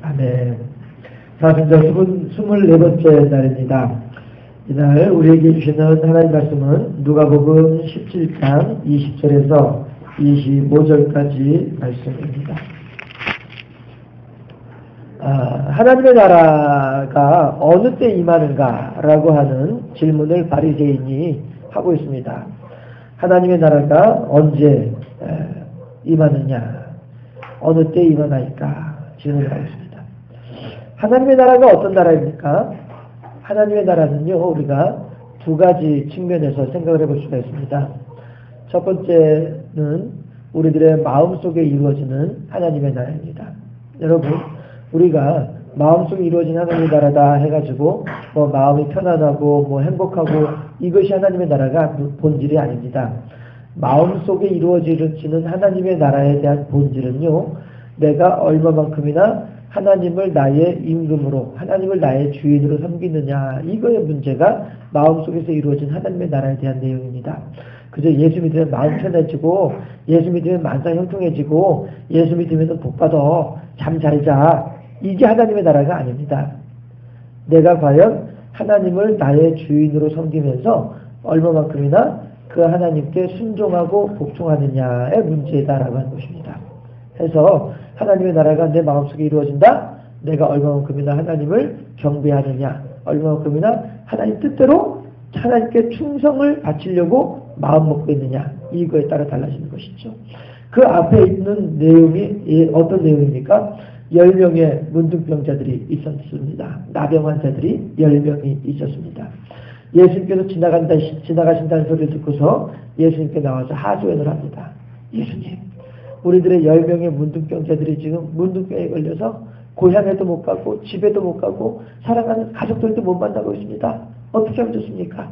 아멘. 사순절 24번째 날입니다. 이날 우리에게 주시는 하나님 말씀은 누가복음 17장 20절에서 25절까지 말씀입니다. 하나님의 나라가 어느 때 임하는가 라고 하는 질문을 바리새인이 하고 있습니다. 하나님의 나라가 언제 임하느냐, 어느 때 임하나이까 질문을 하고 있습니다. 하나님의 나라가 어떤 나라입니까? 하나님의 나라는요, 우리가 두 가지 측면에서 생각을 해볼 수가 있습니다. 첫 번째는 우리들의 마음속에 이루어지는 하나님의 나라입니다. 여러분, 우리가 마음속에 이루어진 하나님의 나라다 해가지고 마음이 편안하고 행복하고 이것이 하나님의 나라가 본질이 아닙니다. 마음속에 이루어지는 하나님의 나라에 대한 본질은요, 내가 얼마만큼이나 하나님을 나의 임금으로, 하나님을 나의 주인으로 섬기느냐, 이거의 문제가 마음속에서 이루어진 하나님의 나라에 대한 내용입니다. 그저 예수 믿으면 마음 편해지고, 예수 믿으면 만사 형통해지고, 예수 믿으면 복받아, 잠 잘 자, 이게 하나님의 나라가 아닙니다. 내가 과연 하나님을 나의 주인으로 섬기면서 얼마만큼이나 그 하나님께 순종하고 복종하느냐의 문제다라고 하는 것입니다. 해서 하나님의 나라가 내 마음속에 이루어진다? 내가 얼마만큼이나 하나님을 경배하느냐, 얼마만큼이나 하나님 뜻대로 하나님께 충성을 바치려고 마음 먹고 있느냐, 이거에 따라 달라지는 것이죠. 그 앞에 있는 내용이 어떤 내용입니까? 10명의 문둥병자들이 있었습니다. 나병 환자들이 10명이 있었습니다. 예수님께서 지나가신다는 소리를 듣고서 예수님께 나와서 하소연을 합니다. 예수님, 우리들의 10명의 문둥병자들이 지금 문둥병에 걸려서 고향에도 못 가고 집에도 못 가고 사랑하는 가족들도 못 만나고 있습니다. 어떻게 하면 좋습니까?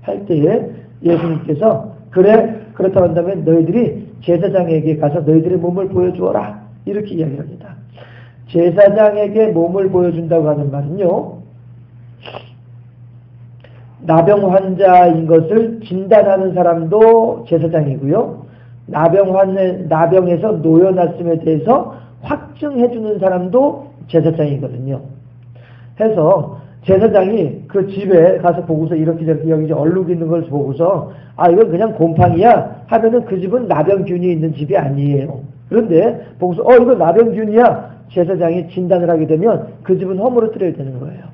할 때에 예수님께서 그렇다고 한다면 너희들이 제사장에게 가서 너희들의 몸을 보여주어라, 이렇게 이야기합니다. 제사장에게 몸을 보여준다고 하는 말은요, 나병 환자인 것을 진단하는 사람도 제사장이고요, 나병에서 놓여놨음에 대해서 확증해주는 사람도 제사장이거든요. 해서 제사장이 그 집에 가서 보고서 이렇게 여기 얼룩이 있는 걸 보고서 이건 그냥 곰팡이야 하면은 그 집은 나병균이 있는 집이 아니에요. 그런데 보고서 이거 나병균이야, 제사장이 진단을 하게 되면 그 집은 허물어뜨려야 되는 거예요.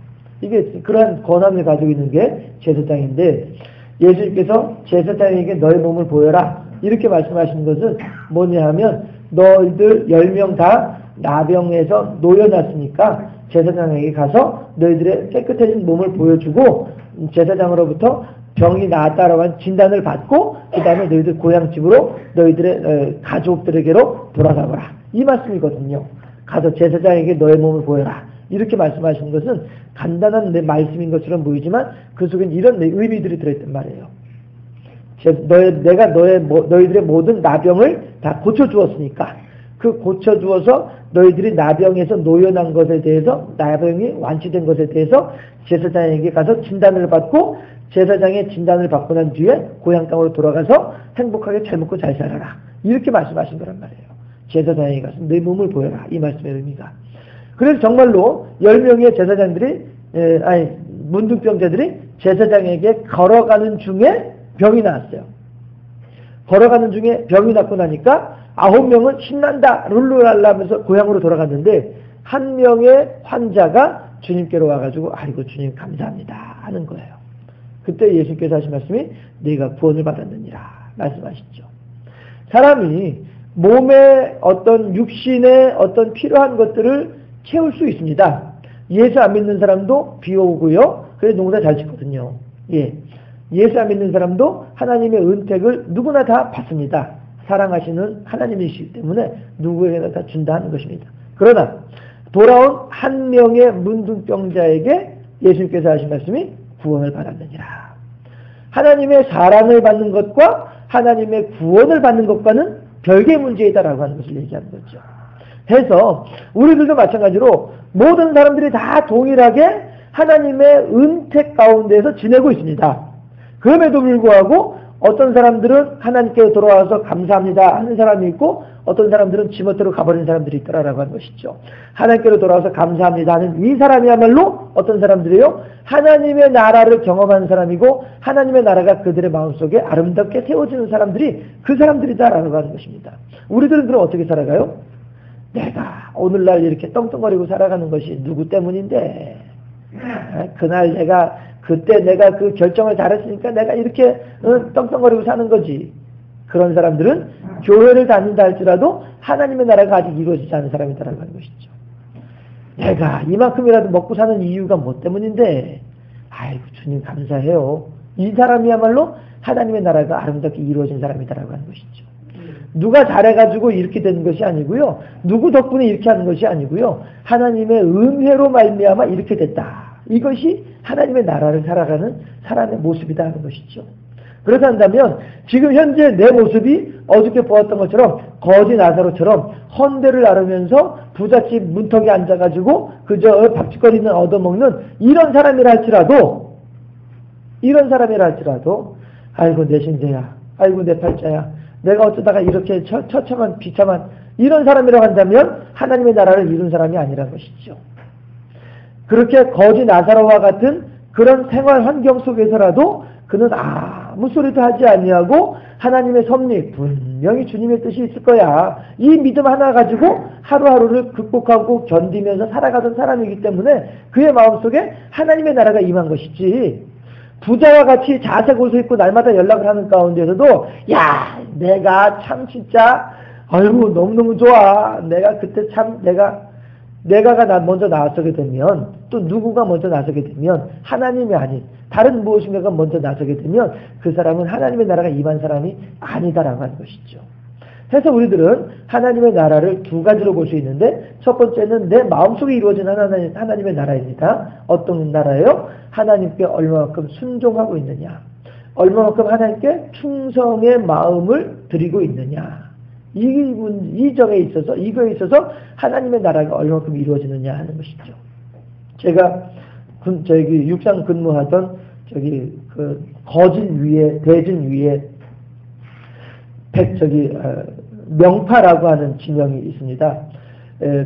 이게 그러한 권한을 가지고 있는 게 제사장인데, 예수님께서 제사장에게 너의 몸을 보여라, 이렇게 말씀하시는 것은 뭐냐 하면, 너희들 10명 다 나병에서 놓여놨으니까 제사장에게 가서 너희들의 깨끗해진 몸을 보여주고 제사장으로부터 병이 나았다라고 하는 진단을 받고 그 다음에 너희들 고향집으로 너희들의 가족들에게로 돌아가거라, 이 말씀이거든요. 가서 제사장에게 너의 몸을 보여라, 이렇게 말씀하시는 것은 간단한 말씀인 것처럼 보이지만 그 속엔 이런 의미들이 들어있단 말이에요. 내가 너희들의 모든 나병을 다 고쳐주었으니까, 그 고쳐주어서 너희들이 나병에서 놓여난 것에 대해서, 나병이 완치된 것에 대해서 제사장에게 가서 진단을 받고, 제사장의 진단을 받고 난 뒤에 고향 땅으로 돌아가서 행복하게 잘 먹고 잘 살아라, 이렇게 말씀하신 거란 말이에요. 제사장에게 가서 내 몸을 보여라, 이 말씀의 의미가. 그래서 정말로 10명의 문둥병자들이 제사장에게 걸어가는 중에 병이 나왔어요. 걸어가는 중에 병이 났고 나니까 9명은 신난다, 룰루랄라 하면서 고향으로 돌아갔는데, 한 명의 환자가 주님께로 와가지고 아이고 주님 감사합니다 하는 거예요. 그때 예수님께서 하신 말씀이 네가 구원을 받았느니라 말씀하시죠. 사람이 몸의 어떤 육신의 어떤 필요한 것들을 채울 수 있습니다. 예수 안 믿는 사람도 비 오고요, 그래서 농사 잘 짓거든요. 예수 안 믿는 사람도 하나님의 은택을 누구나 다 받습니다. 사랑하시는 하나님이시기 때문에 누구에게나 다 준다 하는 것입니다. 그러나 돌아온 한 명의 문둥병자에게 예수님께서 하신 말씀이 구원을 받았느니라. 하나님의 사랑을 받는 것과 하나님의 구원을 받는 것과는 별개의 문제이다라고 하는 것을 얘기하는 거죠. 해서 우리들도 마찬가지로 모든 사람들이 다 동일하게 하나님의 은택 가운데서 지내고 있습니다. 그럼에도 불구하고 어떤 사람들은 하나님께 돌아와서 감사합니다 하는 사람이 있고, 어떤 사람들은 지멋대로 가버린 사람들이 있더라라고 하는 것이죠. 하나님께로 돌아와서 감사합니다 하는 이 사람이야말로 어떤 사람들이에요? 하나님의 나라를 경험한 사람이고 하나님의 나라가 그들의 마음속에 아름답게 세워지는 사람들이 그 사람들이다라고 하는 것입니다. 우리들은 그럼 어떻게 살아가요? 내가 오늘날 이렇게 떵떵거리고 살아가는 것이 누구 때문인데, 그날 그때 내가 그 결정을 잘했으니까 내가 이렇게 떵떵거리고 사는 거지. 그런 사람들은 교회를 다닌다 할지라도 하나님의 나라가 아직 이루어지지 않은 사람이다라고 하는 것이죠. 내가 이만큼이라도 먹고 사는 이유가 뭐 때문인데, 아이고 주님 감사해요. 이 사람이야말로 하나님의 나라가 아름답게 이루어진 사람이다라고 하는 것이죠. 누가 잘해가지고 이렇게 되는 것이 아니고요. 누구 덕분에 이렇게 하는 것이 아니고요. 하나님의 은혜로 말미암아 이렇게 됐다. 이것이 하나님의 나라를 살아가는 사람의 모습이다 하는 것이죠. 그렇다면 지금 현재 내 모습이 어저께 보았던 것처럼 거지 나사로처럼 헌데를 나르면서 부잣집 문턱에 앉아가지고 그저 밥짓거리는 얻어먹는 이런 사람이라 할지라도 아이고 내 신세야, 아이고 내 팔자야, 내가 어쩌다가 이렇게 처참한 비참한 이런 사람이라고 한다면 하나님의 나라를 이룬 사람이 아니라는 것이죠. 그렇게 거지 나사로와 같은 그런 생활 환경 속에서라도 그는 아무 소리도 하지 아니하고 하나님의 섭리, 분명히 주님의 뜻이 있을 거야, 이 믿음 하나 가지고 하루하루를 극복하고 견디면서 살아가던 사람이기 때문에 그의 마음속에 하나님의 나라가 임한 것이지, 부자와 같이 자색 옷을 입고 날마다 연락을 하는 가운데서도 야 내가 참 진짜 아이고 너무너무 좋아, 내가 그때 참 내가가 먼저 나서게 되면, 또 누구가 먼저 나서게 되면 하나님이 아닌 다른 무엇인가가 먼저 나서게 되면 그 사람은 하나님의 나라가 임한 사람이 아니다라고 하는 것이죠. 그래서 우리들은 하나님의 나라를 두 가지로 볼 수 있는데, 첫 번째는 내 마음속에 이루어진 하나님의 나라입니다. 어떤 나라예요? 하나님께 얼마만큼 순종하고 있느냐, 얼마만큼 하나님께 충성의 마음을 드리고 있느냐, 이 점에 있어서, 이거에 있어서 하나님의 나라가 얼마만큼 이루어지느냐 하는 것이죠. 제가 육상 근무하던 대진 위에 명파라고 하는 진영이 있습니다.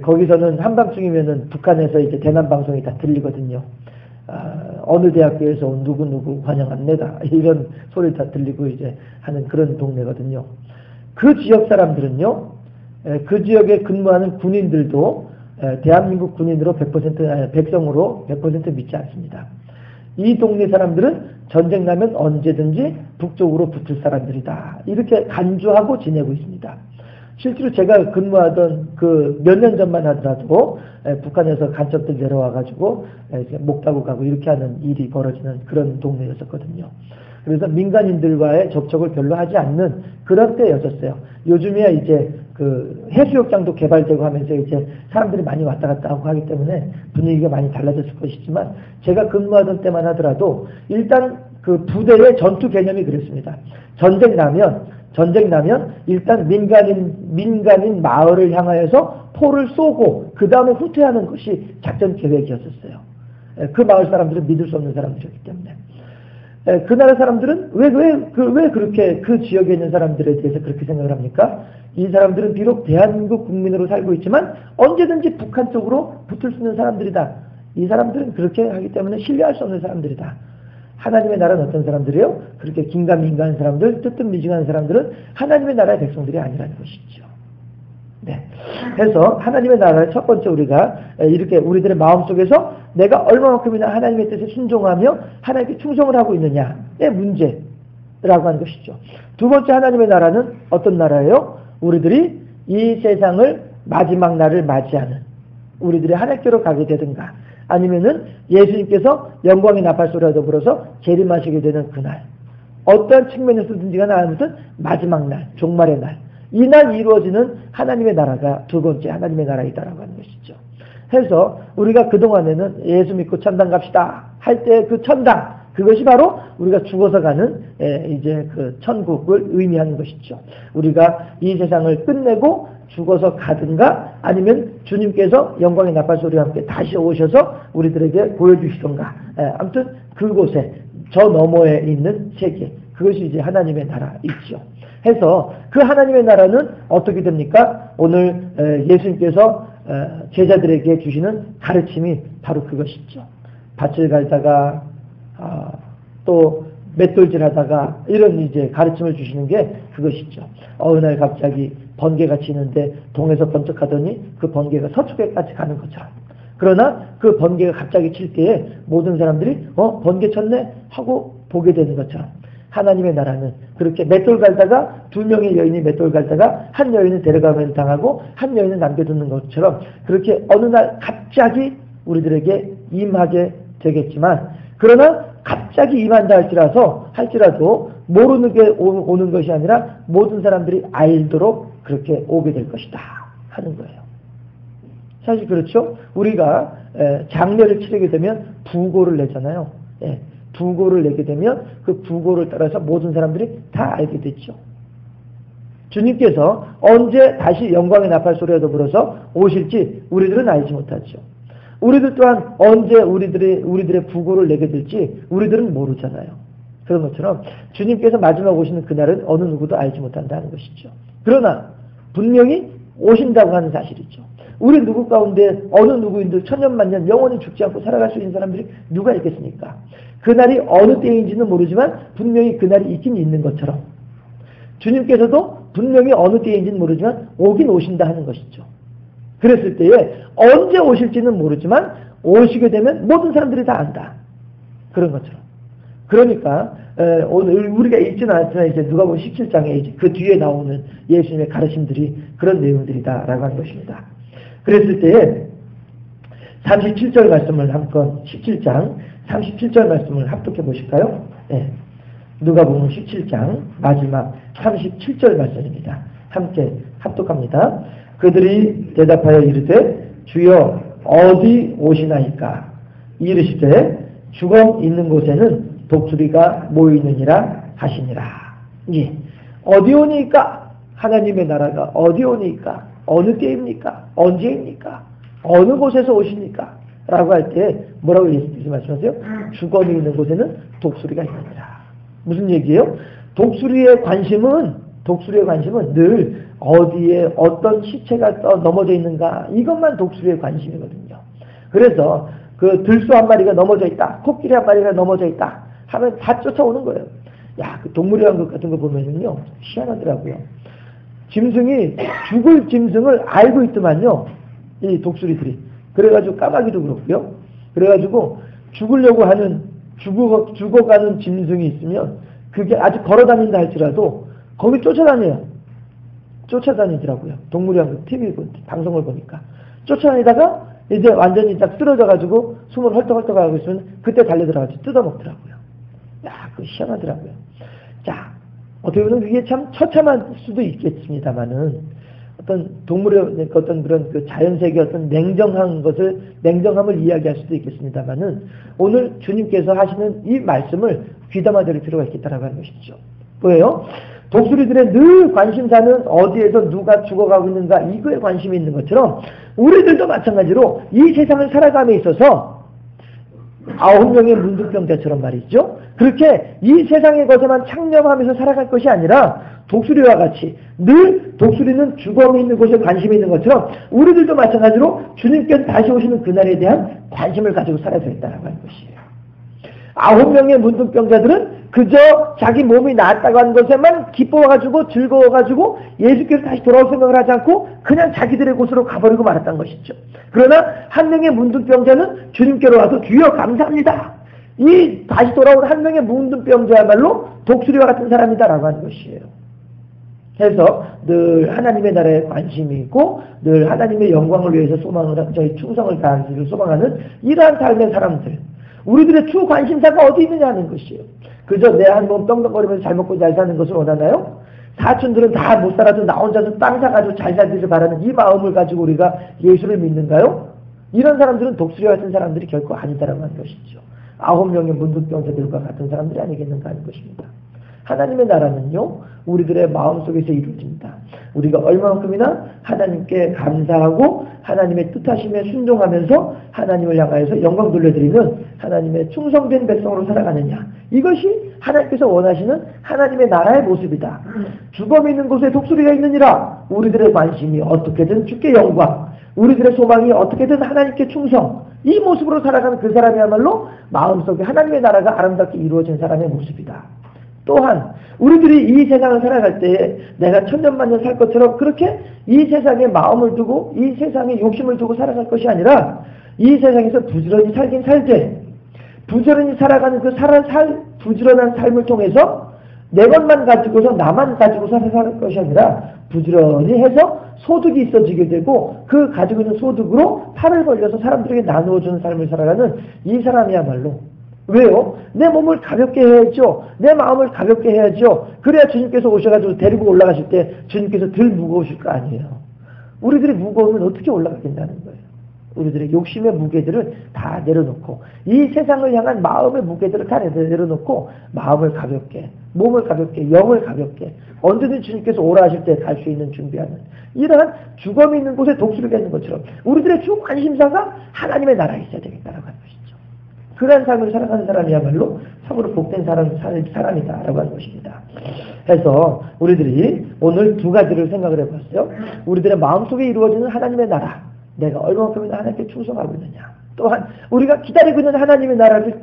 거기서는 한밤중이면은 북한에서 이제 대남 방송이 다 들리거든요. 어느 대학교에서 온 누구 환영합니다, 이런 소리 다 들리고 이제 하는 그런 동네거든요. 그 지역 사람들은요, 그 지역에 근무하는 군인들도 대한민국 군인으로 100% 백성으로 100% 믿지 않습니다. 이 동네 사람들은 전쟁 나면 언제든지 북쪽으로 붙을 사람들이다, 이렇게 간주하고 지내고 있습니다. 실제로 제가 근무하던 그 몇 년 전만 하더라도 북한에서 간첩들 내려와가지고 목 따고 가고 이렇게 하는 일이 벌어지는 그런 동네였었거든요. 그래서 민간인들과의 접촉을 별로 하지 않는 그런 때였었어요. 요즘에야 이제 그 해수욕장도 개발되고 하면서 이제 사람들이 많이 왔다 갔다 하고 하기 때문에 분위기가 많이 달라졌을 것이지만, 제가 근무하던 때만 하더라도 일단 그 부대의 전투 개념이 그랬습니다. 전쟁 나면 일단 민간인 마을을 향하여서 포를 쏘고 그 다음에 후퇴하는 것이 작전 계획이었었어요. 그 마을 사람들은 믿을 수 없는 사람들이었기 때문에. 그 나라 사람들은 왜 그렇게 그 지역에 있는 사람들에 대해서 그렇게 생각을 합니까? 이 사람들은 비록 대한민국 국민으로 살고 있지만 언제든지 북한 쪽으로 붙을 수 있는 사람들이다. 이 사람들은 그렇게 하기 때문에 신뢰할 수 없는 사람들이다. 하나님의 나라는 어떤 사람들이에요? 그렇게 긴가민가한 사람들, 뜨뜻미지근한 사람들은 하나님의 나라의 백성들이 아니라는 것이죠. 네. 그래서 하나님의 나라를 첫 번째 우리가 이렇게 우리들의 마음속에서 내가 얼마만큼이나 하나님의 뜻에 순종하며 하나님께 충성을 하고 있느냐의 문제라고 하는 것이죠. 두 번째 하나님의 나라는 어떤 나라예요? 우리들이 이 세상을 마지막 날을 맞이하는, 우리들이 하나님께로 가게 되든가 아니면은 예수님께서 영광의 나팔소리와 더불어서 재림하시게 되는 그날, 어떠한 측면에서든지가 아무튼 마지막 날, 종말의 날, 이 날 이루어지는 하나님의 나라가 두 번째 하나님의 나라이다라고 하는 것이죠. 해서 우리가 그동안에는 예수 믿고 천당 갑시다 할 때 그 천당, 그것이 바로 우리가 죽어서 가는 이제 그 천국을 의미하는 것이죠. 우리가 이 세상을 끝내고 죽어서 가든가 아니면 주님께서 영광의 나팔소리와 함께 다시 오셔서 우리들에게 보여주시던가, 아무튼 그곳에 저 너머에 있는 세계, 그것이 이제 하나님의 나라이죠. 해서 그 하나님의 나라는 어떻게 됩니까? 오늘 예수님께서 제자들에게 주시는 가르침이 바로 그것이죠. 밭을 갈다가 또 맷돌질 하다가 이런 이제 가르침을 주시는 게 그것이죠. 어느 날 갑자기 번개가 치는데 동에서 번쩍하더니 그 번개가 서쪽에까지 가는 것처럼. 그러나 그 번개가 갑자기 칠 때에 모든 사람들이 번개 쳤네 하고 보게 되는 것처럼 하나님의 나라는 그렇게 맷돌 갈다가 두 명의 여인이 맷돌 갈다가 한 여인은 데려가면 당하고 한 여인은 남겨두는 것처럼 그렇게 어느 날 갑자기 우리들에게 임하게 되겠지만 그러나 갑자기 임한다 할지라도 모르는 게 오는 것이 아니라 모든 사람들이 알도록 그렇게 오게 될 것이다 하는 거예요. 사실 그렇죠. 우리가 장례를 치르게 되면 부고를 내잖아요. 부고를 내게 되면 그 부고를 따라서 모든 사람들이 다 알게 됐죠. 주님께서 언제 다시 영광의 나팔 소리와 더불어서 오실지 우리들은 알지 못하죠. 우리들 또한 언제 우리들의 부고를 내게 될지 우리들은 모르잖아요. 그런 것처럼 주님께서 마지막 오시는 그날은 어느 누구도 알지 못한다는 것이죠. 그러나 분명히 오신다고 하는 사실이죠. 우리 누구 가운데 어느 누구인들 천년만년 영원히 죽지 않고 살아갈 수 있는 사람들이 누가 있겠습니까? 그날이 어느 때인지는 모르지만 분명히 그날이 있긴 있는 것처럼 주님께서도 분명히 어느 때인지는 모르지만 오긴 오신다 하는 것이죠. 그랬을 때에 언제 오실지는 모르지만 오시게 되면 모든 사람들이 다 안다. 그런 것처럼. 그러니까 오늘 우리가 읽지는 않지만 이제 누가복음 17장에 이제 그 뒤에 나오는 예수님의 가르침들이 그런 내용들이다라고 하는 것입니다. 그랬을 때에 37절 말씀을 한번 17장 37절 말씀을 합독해 보실까요? 누가복음 17장 마지막 37절 말씀입니다. 함께 합독합니다. 그들이 대답하여 이르되 주여 어디 오시나이까? 이르시되 주검 있는 곳에는 독수리가 모이느니라 하시니라. 어디 오니까? 하나님의 나라가 어디 오니까? 어느 때입니까? 언제입니까? 어느 곳에서 오십니까? 라고 할 때 뭐라고 예수님께서 말씀하세요? 주검이 있는 곳에는 독수리가 있느니라. 무슨 얘기예요? 독수리의 관심은 늘 어디에 어떤 시체가 넘어져 있는가 이것만 독수리의 관심이거든요. 그래서 그 들소 한 마리가 넘어져 있다, 코끼리 한 마리가 넘어져 있다 하면 다 쫓아오는 거예요. 그 동물의왕국 같은 거 보면은요 희한하더라고요. 짐승이 죽을 짐승을 알고 있더만요. 이 독수리들이. 그래가지고 까마귀도 그렇고요. 그래가지고 죽어가는 짐승이 있으면 그게 아주 걸어다닌다 할지라도 거기 쫓아다니더라고요. 동물의왕국 TV 방송을 보니까. 쫓아다니다가 이제 완전히 딱 쓰러져가지고 숨을 헐떡헐떡하고 있으면 그때 달려들어가지고 뜯어먹더라고요. 그거 희한하더라고요. 어떻게 보면 그게 참 처참할 수도 있겠습니다만은 어떤 동물의 어떤 그런 그 자연세계 어떤 냉정함을 이야기할 수도 있겠습니다만은 오늘 주님께서 하시는 이 말씀을 귀담아 들을 필요가 있겠다라고 하는 것이죠. 뭐예요? 독수리들의 늘 관심사는 어디에서 누가 죽어가고 있는가 이거에 관심이 있는 것처럼 우리들도 마찬가지로 이 세상을 살아감에 있어서 9명의 문둥병자처럼 말이죠. 그렇게 이 세상의 것에만 창념하면서 살아갈 것이 아니라 독수리와 같이 늘 독수리는 주검이 있는 곳에 관심이 있는 것처럼 우리들도 마찬가지로 주님께서 다시 오시는 그날에 대한 관심을 가지고 살아야 되겠다는 것이에요. 9명의 문둥병자들은 그저 자기 몸이 나았다고 하는 것에만 기뻐가지고 즐거워가지고 예수께서 다시 돌아올 생각을 하지 않고 그냥 자기들의 곳으로 가버리고 말았던 것이죠. 그러나 한 명의 문둥병자는 주님께로 와서 주여 감사합니다. 이 다시 돌아온 한 명의 문둥병자야말로 독수리와 같은 사람이다라고 하는 것이에요. 해서 늘 하나님의 나라에 관심이 있고 늘 하나님의 영광을 위해서 저희 충성을 다하기를 소망하는 이러한 삶의 사람들, 우리들의 주 관심사가 어디 있느냐 하는 것이에요. 그저 내 한 몸 떵떵거리면서 잘 먹고 잘 사는 것을 원하나요? 사촌들은 다 못 살아도 나 혼자서 땅 사가지고 잘 살기를 바라는 이 마음을 가지고 우리가 예수를 믿는가요? 이런 사람들은 독수리와 같은 사람들이 결코 아니다라고 하는 것이죠. 9명의 문둥병자들과 같은 사람들이 아니겠는가 하는 것입니다. 하나님의 나라는요, 우리들의 마음속에서 이루어집니다. 우리가 얼마만큼이나 하나님께 감사하고 하나님의 뜻하심에 순종하면서 하나님을 향하여서 영광 돌려드리는 하나님의 충성된 백성으로 살아가느냐. 이것이 하나님께서 원하시는 하나님의 나라의 모습이다. 죽음이 있는 곳에 독수리가 있느니라. 우리들의 관심이 어떻게든 주께 영광, 우리들의 소망이 어떻게든 하나님께 충성, 이 모습으로 살아가는 그 사람이야말로 마음속에 하나님의 나라가 아름답게 이루어진 사람의 모습이다. 또한 우리들이 이 세상을 살아갈 때에 내가 천년만년 살 것처럼 그렇게 이 세상에 마음을 두고 이 세상에 욕심을 두고 살아갈 것이 아니라 이 세상에서 부지런히 살긴 살되 부지런히 살아가는 그 부지런한 삶을 통해서 내 것만 가지고서 나만 가지고서 살아갈 것이 아니라 부지런히 해서 소득이 있어지게 되고 그 가지고 있는 소득으로 팔을 벌려서 사람들에게 나누어주는 삶을 살아가는 이 사람이야말로 왜요? 내 몸을 가볍게 해야죠. 내 마음을 가볍게 해야죠. 그래야 주님께서 오셔가지고 데리고 올라가실 때 주님께서 덜 무거우실 거 아니에요. 우리들이 무거우면 어떻게 올라가겠다는 거예요. 우리들의 욕심의 무게들을 다 내려놓고 이 세상을 향한 마음의 무게들을 다 내려놓고 마음을 가볍게, 몸을 가볍게, 영을 가볍게 언제든 주님께서 오라 하실 때 갈 수 있는 준비하는 이러한 죽음이 있는 곳에 독수리가 있는 것처럼 우리들의 주 관심사가 하나님의 나라에 있어야 되겠다라고 하는 것이죠. 그러한 삶을 살아가는 사람이야말로 참으로 복된 사람이다라고 하는 것입니다. 해서 우리들이 오늘 두 가지를 생각을 해봤어요. 우리들의 마음속에 이루어지는 하나님의 나라, 내가 얼마만큼이나 하나님께 충성하고 있느냐. 또한 우리가 기다리고 있는 하나님의 나라를,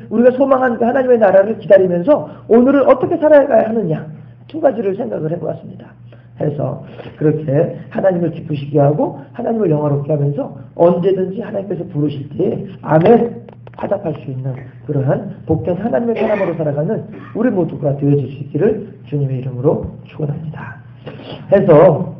우리가 소망하는 그 하나님의 나라를 기다리면서 오늘을 어떻게 살아가야 하느냐. 두 가지를 생각을 해보았습니다. 해서 그렇게 하나님을 기쁘시게 하고 하나님을 영화롭게 하면서 언제든지 하나님께서 부르실 때에 아멘 화답할 수 있는 그러한 복된 하나님의 사람으로 살아가는 우리 모두가 되어질 수 있기를 주님의 이름으로 축원합니다. 해서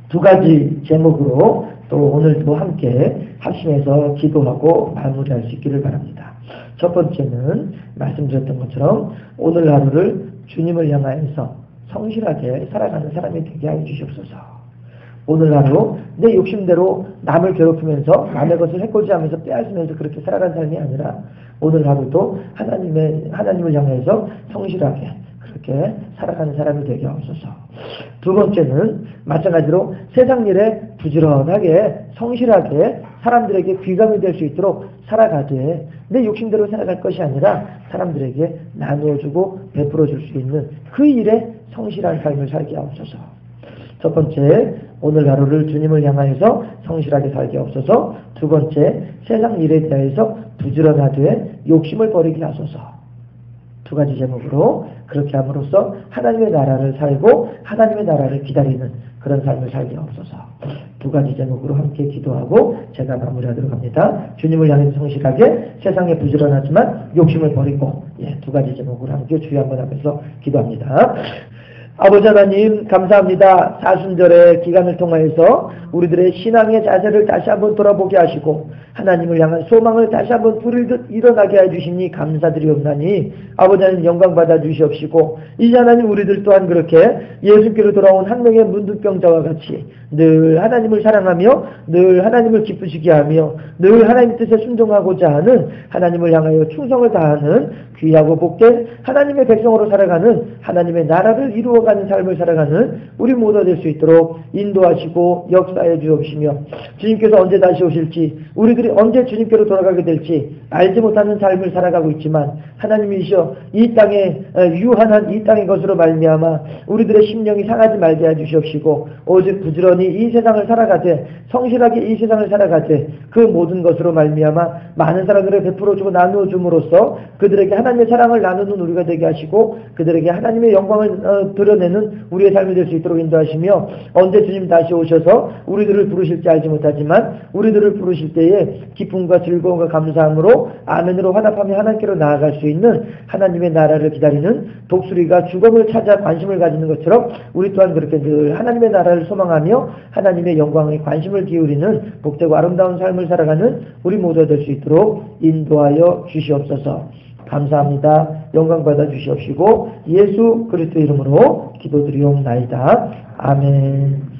두 가지 제목으로 또 오늘도 함께 합심해서 기도하고 마무리할 수 있기를 바랍니다. 첫 번째는 말씀드렸던 것처럼 오늘 하루를 주님을 향하여서 성실하게 살아가는 사람이 되게 하여 주시옵소서. 오늘 하루 내 욕심대로 남을 괴롭히면서 남의 것을 해코지하면서 빼앗으면서 그렇게 살아가는 삶이 아니라 오늘 하루도 하나님을 향해서 성실하게 그렇게 살아가는 사람이 되게 하옵소서. 두 번째는 마찬가지로 세상 일에 부지런하게 성실하게 사람들에게 귀감이 될 수 있도록 살아가되 내 욕심대로 살아갈 것이 아니라 사람들에게 나누어주고 베풀어줄 수 있는 그 일에 성실한 삶을 살게 하옵소서. 첫 번째, 오늘 하루를 주님을 향하여서 성실하게 살게 하옵소서. 두 번째, 세상 일에 대해서 부지런하되 욕심을 버리게 하소서. 두 가지 제목으로 그렇게 함으로써 하나님의 나라를 살고 하나님의 나라를 기다리는 그런 삶을 살게 하옵소서. 두 가지 제목으로 함께 기도하고 제가 마무리하도록 합니다. 주님을 향해서 성실하게 세상에 부지런하지만 욕심을 버리고 두 가지 제목으로 함께 주의 한번 하면서 기도합니다. 아버지 하나님 감사합니다. 사순절의 기간을 통하여서 우리들의 신앙의 자세를 다시 한번 돌아보게 하시고 하나님을 향한 소망을 다시 한번 불을 듯 일어나게 해주시니 감사드리옵나니 아버지 하나님 영광 받아 주시옵시고 이제 하나님 우리들 또한 그렇게 예수께로 돌아온 한 명의 문둥병자와 같이 늘 하나님을 사랑하며 늘 하나님을 기쁘시게 하며 늘 하나님 뜻에 순종하고자 하는 하나님을 향하여 충성을 다하는 귀하고 복된 하나님의 백성으로 살아가는 하나님의 나라를 이루어가는 삶을 살아가는 우리 모두가 될 수 있도록 인도하시고 역사해 주옵시며 주님께서 언제 다시 오실지 우리들이 언제 주님께로 돌아가게 될지 알지 못하는 삶을 살아가고 있지만 하나님이시여 이 땅에 유한한 이 땅의 것으로 말미암아 우리들의 심령이 상하지 말게 해주시옵시고 오직 부지런히 이 세상을 살아가되 성실하게 이 세상을 살아가되 그 모든 것으로 말미암아 많은 사람들을 베풀어주고 나누어줌으로써 그들에게 하나님의 사랑을 나누는 우리가 되게 하시고 그들에게 하나님의 영광을 드러내는 우리의 삶이 될 수 있도록 인도하시며 언제 주님 다시 오셔서 우리들을 부르실지 알지 못하지만 우리들을 부르실 때에 기쁨과 즐거움과 감사함으로 아멘으로 화답하며 하나님께로 나아갈 수 있는 하나님의 나라를 기다리는 독수리가 죽음을 찾아 관심을 가지는 것처럼 우리 또한 그렇게 늘 하나님의 나라를 소망하며 하나님의 영광에 관심을 기울이는 복되고 아름다운 삶을 살아가는 우리 모두가 될 수 있도록 인도하여 주시옵소서. 감사합니다. 영광 받아 주시옵시고 예수 그리스도 이름으로 기도드리옵나이다. 아멘.